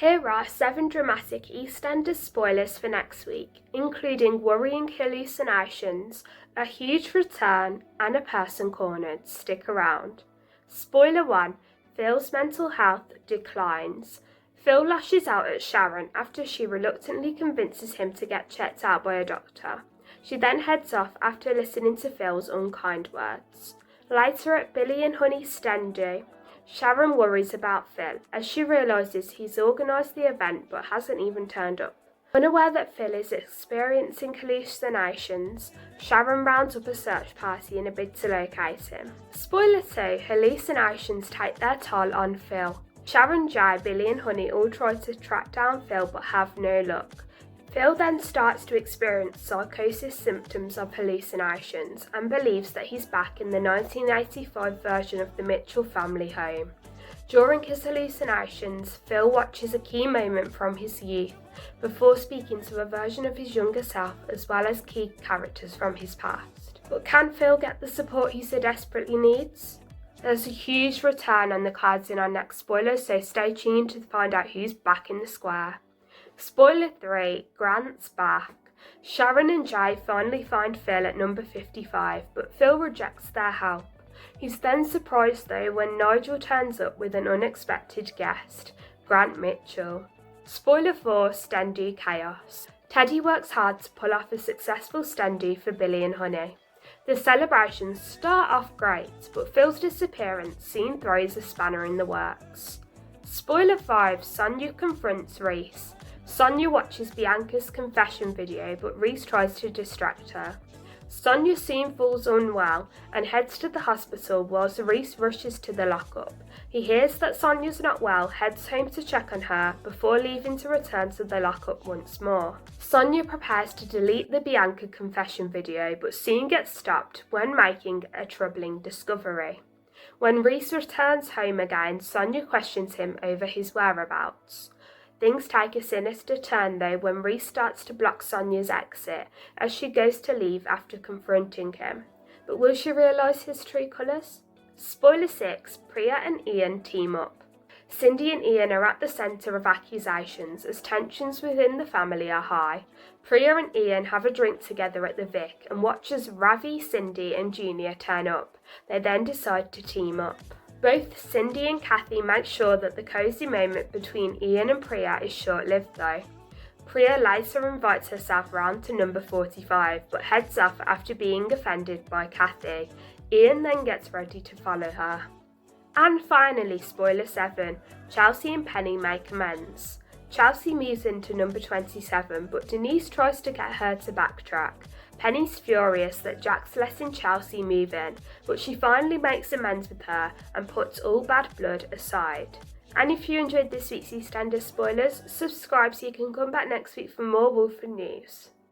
Here are 7 dramatic EastEnders spoilers for next week, including worrying hallucinations, a huge return, and a person cornered. Stick around. Spoiler 1. Phil's mental health declines. Phil lashes out at Sharon after she reluctantly convinces him to get checked out by a doctor. She then heads off after listening to Phil's unkind words. Later at Billy and Honey's Stendy, Sharon worries about Phil as she realises he's organised the event but hasn't even turned up. Unaware that Phil is experiencing hallucinations, Sharon rounds up a search party in a bid to locate him. Spoiler 2. Hallucinations take their toll on Phil. Sharon, Jay, Billy and Honey all try to track down Phil but have no luck. Phil then starts to experience psychosis symptoms of hallucinations and believes that he's back in the 1985 version of the Mitchell family home. During his hallucinations, Phil watches a key moment from his youth before speaking to a version of his younger self as well as key characters from his past. But can Phil get the support he so desperately needs? There's a huge return on the cards in our next spoiler, so stay tuned to find out who's back in the square. Spoiler 3. Grant's back. Sharon and Jay finally find Phil at number 55, but Phil rejects their help. He's then surprised though when Nigel turns up with an unexpected guest, Grant Mitchell. Spoiler 4. Stendy chaos. Teddy works hard to pull off a successful stendy for Billy and Honey. The celebrations start off great, but Phil's disappearance soon throws a spanner in the works. Spoiler 5. Sonia confronts Reese. Sonia watches Bianca's confession video, but Reese tries to distract her. Sonia soon falls unwell and heads to the hospital whilst Reese rushes to the lockup. He hears that Sonia's not well, heads home to check on her before leaving to return to the lockup once more. Sonia prepares to delete the Bianca confession video, but soon gets stopped when making a troubling discovery. When Reese returns home again, Sonia questions him over his whereabouts. Things take a sinister turn though when Reese starts to block Sonia's exit as she goes to leave after confronting him. But will she realise his true colours? Spoiler 6. Priya and Ian team up. Cindy and Ian are at the centre of accusations as tensions within the family are high. Priya and Ian have a drink together at the Vic and watch as Ravi, Cindy and Junior turn up. They then decide to team up. Both Cindy and Kathy make sure that the cosy moment between Ian and Priya is short-lived though. Priya later invites herself round to number 45 but heads off after being offended by Kathy. Ian then gets ready to follow her. And finally, spoiler 7, Chelsea and Penny make amends. Chelsea moves into number 27 but Denise tries to get her to backtrack. Penny's furious that Jack's letting Chelsea move in, but she finally makes amends with her and puts all bad blood aside. And if you enjoyed this week's EastEnders spoilers, subscribe so you can come back next week for more Wolfen news.